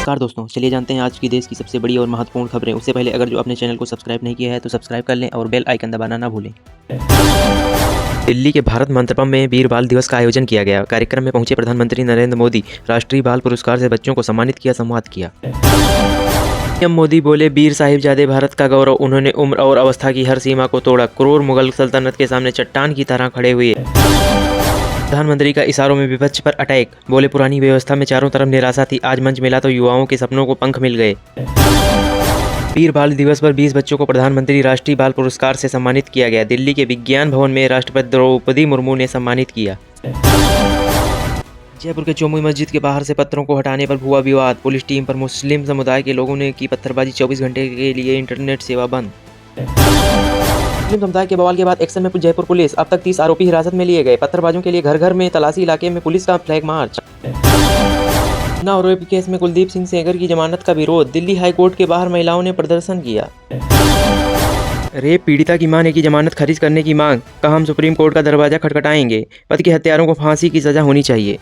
नमस्कार दोस्तों, चलिए जानते हैं आज की देश की सबसे बड़ी और महत्वपूर्ण खबरें। उससे पहले अगर जो अपने चैनल को सब्सक्राइब नहीं किया है तो सब्सक्राइब कर लें और बेल आइकन दबाना ना भूलें। दिल्ली के भारत मंडपम में वीर बाल दिवस का आयोजन किया गया। कार्यक्रम में पहुंचे प्रधानमंत्री नरेंद्र मोदी राष्ट्रीय बाल पुरस्कार से बच्चों को सम्मानित किया, संवाद किया। पीएम मोदी बोले, वीर साहिबजादे भारत का गौरव, उन्होंने उम्र और अवस्था की हर सीमा को तोड़ा, क्रूर मुगल सल्तनत के सामने चट्टान की तरह खड़े हुए। प्रधानमंत्री का इशारों में विपक्ष पर अटैक, बोले पुरानी व्यवस्था में चारों तरफ निराशा थी, आज मंच मिला तो युवाओं के सपनों को पंख मिल गए। वीर बाल दिवस पर 20 बच्चों को प्रधानमंत्री राष्ट्रीय बाल पुरस्कार से सम्मानित किया गया। दिल्ली के विज्ञान भवन में राष्ट्रपति द्रौपदी मुर्मू ने सम्मानित किया। जयपुर के चौमुई मस्जिद के बाहर से पत्थरों को हटाने पर हुआ विवाद, पुलिस टीम पर मुस्लिम समुदाय के लोगों ने की पत्थरबाजी, 24 घंटे के लिए इंटरनेट सेवा बंद। मुस्लिम समुदाय के बवाल के बाद एक्शन में जयपुर पुलिस, अब तक 30 आरोपी हिरासत में लिए गए। पत्थरबाजों के लिए घर घर में तलाशी, इलाके में पुलिस का flag march. Unnao rape case में कुलदीप सिंह सेंगर की जमानत का विरोध, दिल्ली हाई कोर्ट के बाहर महिलाओं ने प्रदर्शन किया। रेप पीड़िता की मां ने की जमानत खारिज करने की मांग, कहा हम सुप्रीम कोर्ट का दरवाजा खटखटाएंगे, पति के हत्यारों को फांसी की सजा होनी चाहिए।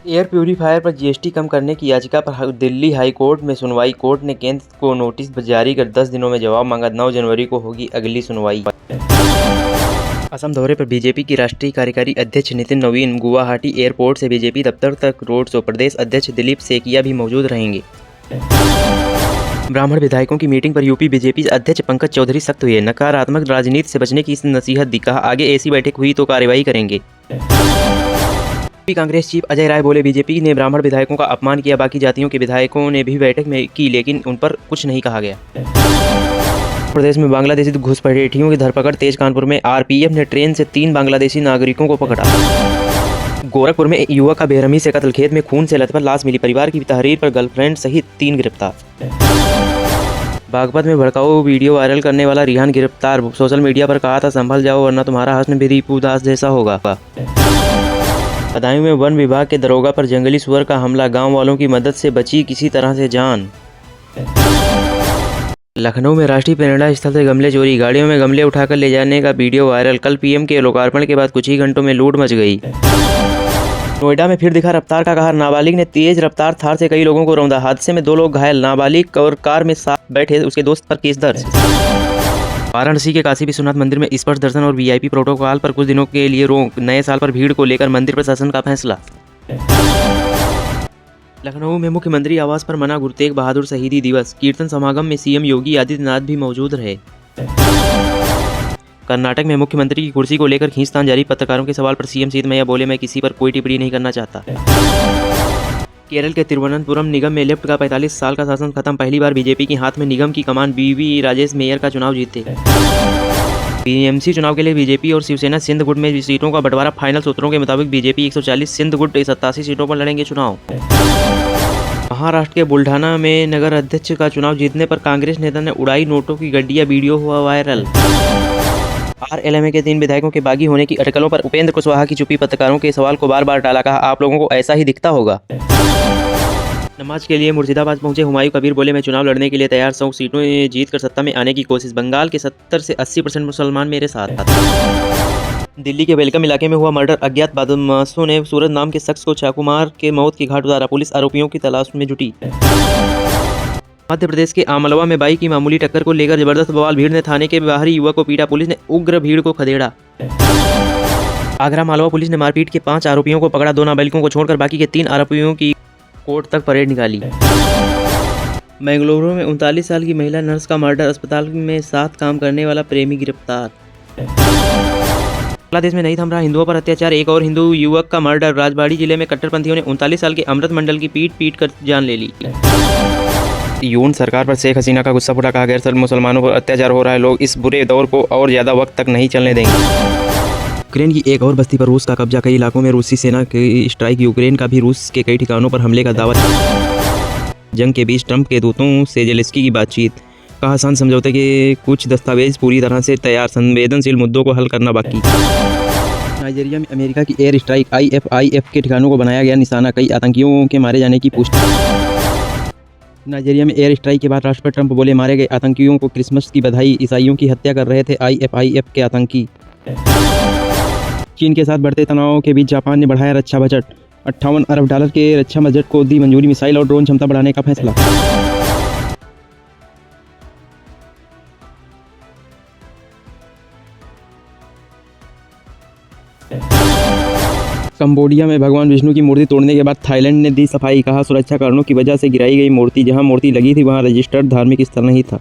एयर प्यूरीफायर पर जीएसटी कम करने की याचिका पर दिल्ली हाई कोर्ट में सुनवाई, कोर्ट ने केंद्र को नोटिस जारी कर 10 दिनों में जवाब मांगा। 9 जनवरी को होगी अगली सुनवाई। असम दौरे पर बीजेपी की राष्ट्रीय कार्यकारी अध्यक्ष नितिन नवीन, गुवाहाटी एयरपोर्ट से बीजेपी दफ्तर तक रोड शो, प्रदेश अध्यक्ष दिलीप सेकिया भी मौजूद रहेंगे। ब्राह्मण विधायकों की मीटिंग पर यूपी बीजेपी अध्यक्ष पंकज चौधरी सख्त हुए, नकारात्मक राजनीति से बचने की नसीहत दी, कहा आगे ऐसी बैठक हुई तो कार्रवाई करेंगे। कांग्रेस चीफ अजय राय बोले, बीजेपी ने ब्राह्मण विधायकों का अपमान किया, बाकी जातियों के विधायकों ने भी बैठक में की लेकिन उन पर कुछ नहीं कहा गया। प्रदेश में बांग्लादेशी घुसपैठियों की धरपकड़ तेज, कानपुर में आरपीएफ ने ट्रेन से 3 बांग्लादेशी नागरिकों को पकड़ा। गोरखपुर में युवक का बेरहमी से कत्ल, खेत में खून से लथपथ लाश मिली, परिवार की तहरीर पर गर्लफ्रेंड सहित 3 गिरफ्तार। बागपत में भड़काऊ वीडियो वायरल करने वाला रिहान गिरफ्तार, सोशल मीडिया पर कहा था संभल जाओ वरना तुम्हारा हस्न भी दीपू दास जैसा होगा। बदायूं में वन विभाग के दरोगा पर जंगली सुअर का हमला, गांव वालों की मदद से बची किसी तरह से जान। लखनऊ में राष्ट्रीय प्रेरणा स्थल से गमले चोरी, गाड़ियों में गमले उठाकर ले जाने का वीडियो वायरल, कल पीएम के लोकार्पण के बाद कुछ ही घंटों में लूट मच गई। नोएडा में फिर दिखा रफ्तार का कहर, नाबालिग ने तेज रफ्तार थार से कई लोगों को रौंदा, हादसे में 2 लोग घायल, नाबालिग और कार में साथ बैठे उसके दोस्त पर केस दर्ज। वाराणसी के काशी विश्वनाथ मंदिर में स्पर्श दर्शन और वीआईपी प्रोटोकॉल पर कुछ दिनों के लिए रोक, नए साल पर भीड़ को लेकर मंदिर प्रशासन का फैसला। लखनऊ में मुख्यमंत्री आवास पर मना, गुरु तेग बहादुर शहीदी दिवस, कीर्तन समागम में सीएम योगी आदित्यनाथ भी मौजूद रहे। कर्नाटक में मुख्यमंत्री की कुर्सी को लेकर खींचतान जारी, पत्रकारों के सवाल पर सीएम सिद्धरमैया बोले, मैं किसी पर कोई टिप्पणी नहीं करना चाहता। केरल के तिरुवनंतपुरम निगम में लेफ्ट का 45 साल का शासन खत्म, पहली बार बीजेपी के हाथ में निगम की कमान, बीवी राजेश मेयर का चुनाव जीते। बीएमसी चुनाव के लिए बीजेपी और शिवसेना सिंधगुट में सीटों का बंटवारा, फाइनल सूत्रों के मुताबिक बीजेपी 140, सिंधगुट 87 सीटों पर लड़ेंगे चुनाव। महाराष्ट्र के बुल्ढाना में नगर अध्यक्ष का चुनाव जीतने पर कांग्रेस नेता ने उड़ाई नोटों की गड्डियां, वीडियो हुआ वायरल। आरएलएमए के 3 विधायकों के बागी होने की अटकलों पर उपेंद्र कुशवाहा की चुप्पी, पत्रकारों के सवाल को बार बार टाला, कहा आप लोगों को ऐसा ही दिखता होगा। नमाज के लिए मुर्शिदाबाद पहुंचे हुमायूं कबीर, बोले मैं चुनाव लड़ने के लिए तैयार, 100 सीटों जीतकर सत्ता में आने की कोशिश, बंगाल के 70 से 80% मुसलमान मेरे साथ। दिल्ली के वेलकम इलाके में हुआ मर्डर, अज्ञात बदमाशों ने सूरज नाम के शख्स को चाकू मार के मौत की घाट उतारा, पुलिस आरोपियों की तलाश में जुटी। मध्य प्रदेश के आमलवा में बाइक की मामूली टक्कर को लेकर जबरदस्त बवाल, भीड़ ने थाने के बाहरी युवक को पीटा, पुलिस ने उग्र भीड़ को खदेड़ा। आगरा मालवा पुलिस ने मारपीट के 5 आरोपियों को पकड़ा, 2 नाबालिगों को छोड़कर बाकी के 3 आरोपियों की कोर्ट तक परेड निकाली। बेंगलुरु में 39 साल की महिला नर्स का मर्डर, अस्पताल में साथ काम करने वाला प्रेमी गिरफ्तार। बांग्लादेश में नहीं थम रहा हिंदुओं पर अत्याचार, एक और हिंदू युवक का मर्डर, राजबाड़ी जिले में कट्टरपंथियों ने 39 साल के अमृत मंडल की पीट कर जान ले ली। यून सरकार पर शेख हसीना का गुस्सा फूटा, कहा गैर मुसलमानों पर अत्याचार हो रहा है, लोग इस बुरे दौर को और ज्यादा वक्त तक नहीं चलने देंगे। यूक्रेन की एक और बस्ती पर रूस का कब्जा, कई इलाकों में रूसी सेना की स्ट्राइक, यूक्रेन का भी रूस के कई ठिकानों पर हमले का दावा। जंग के बीच ट्रंप के दूतों से जेलेंस्की की बातचीत, कहा शांति समझौते के कुछ दस्तावेज पूरी तरह से तैयार, संवेदनशील मुद्दों को हल करना बाकी। नाइजीरिया में अमेरिका की एयर स्ट्राइक, आईएफआईएफ के ठिकानों को बनाया गया निशाना, कई आतंकियों के मारे जाने की पुष्टि। नाइजीरिया में एयर स्ट्राइक के बाद राष्ट्रपति ट्रंप बोले, मारे गए आतंकियों को क्रिसमस की बधाई, ईसाइयों की हत्या कर रहे थे आईएफआईएफ के आतंकी। चीन के साथ बढ़ते तनाव के बीच जापान ने बढ़ाया रक्षा बजट, $58 अरब के रक्षा बजट को दी मंजूरी, मिसाइल और ड्रोन क्षमता बढ़ाने का फैसला। कंबोडिया में भगवान विष्णु की मूर्ति तोड़ने के बाद थाईलैंड ने दी सफाई, कहा सुरक्षा कारणों की वजह से गिराई गई मूर्ति, जहां मूर्ति लगी थी वहां रजिस्टर्ड धार्मिक स्थल नहीं था।